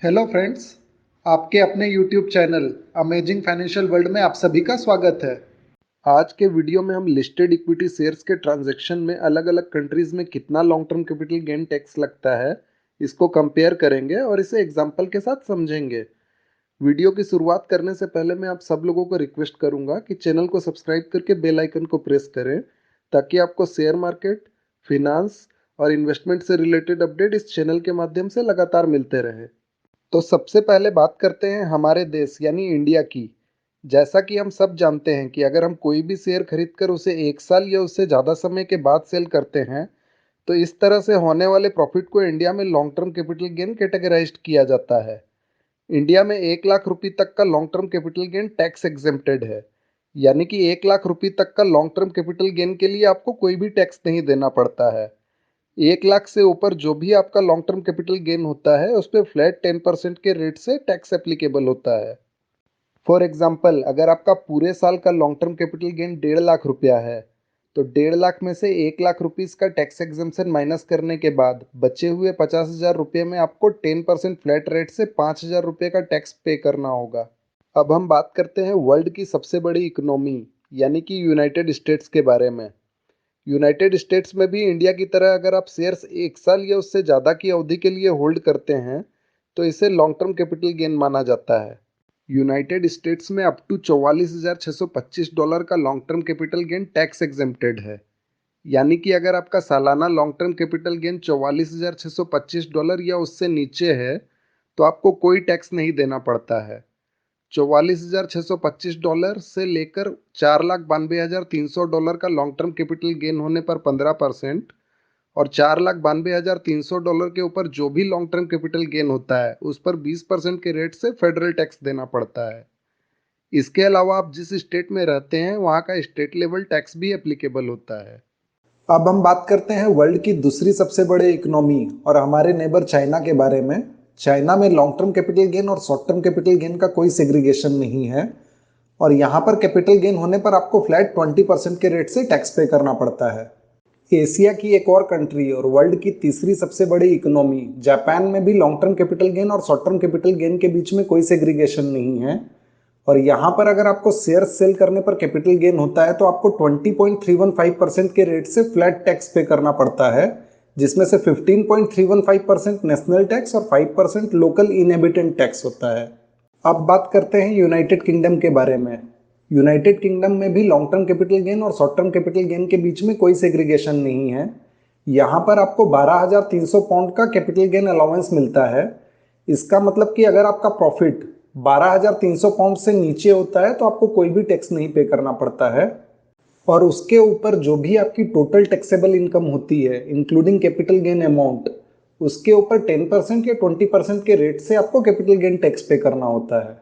Hello friends, आपके अपने YouTube channel amazing financial world में आप सभी का स्वागत है। आज के वीडियो में हम लिस्टेड इक्विटी शेयर्स के ट्रांजैक्शन में अलग अलग कंट्रीज में कितना long term capital gain tax लगता है, इसको कंपेयर करेंगे और इसे एग्जाम्पल के साथ समझेंगे। वीडियो की शुरुआत करने से पहले मैं आप सब लोगों को रिक्वेस्ट करूंगा कि चैनल को सब्सक्राइब करके बेल आइकन को प्रेस करें, ताकि आपको शेयर मार्केट, फिनांस और इन्वेस्टमेंट से रिलेटेड अपडेट इस चैनल के माध्यम से लगातार मिलते रहे। तो सबसे पहले बात करते हैं हमारे देश यानी इंडिया की। जैसा कि हम सब जानते हैं कि अगर हम कोई भी शेयर खरीदकर उसे 1 साल या उससे ज़्यादा समय के बाद सेल करते हैं, तो इस तरह से होने वाले प्रॉफिट को इंडिया में long term capital gain categorised किया जाता है। इंडिया में 1 लाख रुपये तक का long term capital gain tax exempted है, यानी कि 1 लाख रुपये तक का लॉन्ग टर्म कैपिटल गेन के लिए आपको कोई भी टैक्स नहीं देना पड़ता है। 1 लाख से ऊपर जो भी आपका लॉन्ग टर्म कैपिटल गेन होता है, उस पर फ्लैट 10% के रेट से टैक्स एप्लीकेबल होता है। फॉर एग्जाम्पल, अगर आपका पूरे साल का long term capital gain 1.5 lakh रुपया है, तो 1.5 लाख में से 1 लाख रुपीज़ का टैक्स एग्जम्पशन माइनस करने के बाद बचे हुए 50,000 रुपये में आपको 10% फ्लैट रेट से 5,000 रुपये का टैक्स पे करना होगा। अब हम बात करते हैं वर्ल्ड की सबसे बड़ी इकोनॉमी यानी कि यूनाइटेड स्टेट्स के बारे में। यूनाइटेड स्टेट्स में भी इंडिया की तरह अगर आप शेयर्स 1 साल या उससे ज़्यादा की अवधि के लिए होल्ड करते हैं, तो इसे लॉन्ग टर्म कैपिटल गेन माना जाता है। यूनाइटेड स्टेट्स में अप टू $44,625 का long term capital gain tax exempted है। यानी कि अगर आपका सालाना लॉन्ग टर्म कैपिटल गेन $44,625 या उससे नीचे है, तो आपको कोई टैक्स नहीं देना पड़ता है। $44,625 से लेकर $4,92,300 का लॉन्ग टर्म कैपिटल गेन होने पर 15% और $4,92,300 के ऊपर जो भी लॉन्ग टर्म कैपिटल गेन होता है, उस पर 20% के रेट से फेडरल टैक्स देना पड़ता है। इसके अलावा आप जिस स्टेट में रहते हैं, वहाँ का स्टेट लेवल टैक्स भी एप्लीकेबल होता है। अब हम बात करते हैं वर्ल्ड की दूसरी सबसे बड़े इकोनॉमी और हमारे नेबर चाइना के बारे में। चाइना में लॉन्ग टर्म कैपिटल गेन और शॉर्ट टर्म कैपिटल गेन का कोई सेग्रीगेशन नहीं है, और यहाँ पर कैपिटल गेन होने पर आपको फ्लैट 20% के रेट से टैक्स पे करना पड़ता है। एशिया की एक और कंट्री और वर्ल्ड की तीसरी सबसे बड़ी इकोनॉमी जापान में भी लॉन्ग टर्म कैपिटल गेन और शॉर्ट टर्म कैपिटल गेन के बीच में कोई सेग्रीगेशन नहीं है, और यहाँ पर अगर आपको शेयर सेल करने पर कैपिटल गेन होता है, तो आपको 20.315% के रेट से फ्लैट टैक्स पे करना पड़ता है, जिसमें से 15.315% नेशनल टैक्स और 5% लोकल इनहेबिटेंट टैक्स होता है। अब बात करते हैं यूनाइटेड किंगडम के बारे में। यूनाइटेड किंगडम में भी लॉन्ग टर्म कैपिटल गेन और शॉर्ट टर्म कैपिटल गेन के बीच में कोई सेग्रीगेशन नहीं है। यहाँ पर आपको 12,300 पाउंड का कैपिटल गेन अलाउंस मिलता है। इसका मतलब कि अगर आपका प्रॉफिट 12,300 पाउंड से नीचे होता है, तो आपको कोई भी टैक्स नहीं पे करना पड़ता है, और उसके ऊपर जो भी आपकी टोटल टैक्सेबल इनकम होती है इंक्लूडिंग कैपिटल गेन अमाउंट, उसके ऊपर 10% या 20% के रेट से आपको कैपिटल गेन टैक्स पे करना होता है।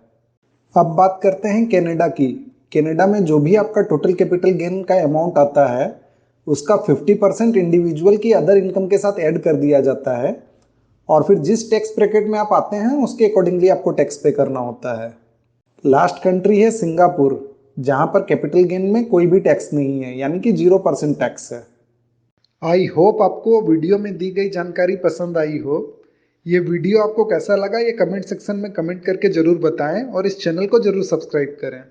अब बात करते हैं कनाडा की। कनाडा में जो भी आपका टोटल कैपिटल गेन का अमाउंट आता है, उसका 50% इंडिविजुअल की अदर इनकम के साथ ऐड कर दिया जाता है, और फिर जिस टैक्स ब्रैकेट में आप आते हैं, उसके अकॉर्डिंगली आपको टैक्स पे करना होता है। लास्ट कंट्री है सिंगापुर, जहां पर कैपिटल गेन में कोई भी टैक्स नहीं है, यानी कि 0% टैक्स है। आई होप आपको वीडियो में दी गई जानकारी पसंद आई हो। ये वीडियो आपको कैसा लगा, ये कमेंट सेक्शन में कमेंट करके ज़रूर बताएं और इस चैनल को ज़रूर सब्सक्राइब करें।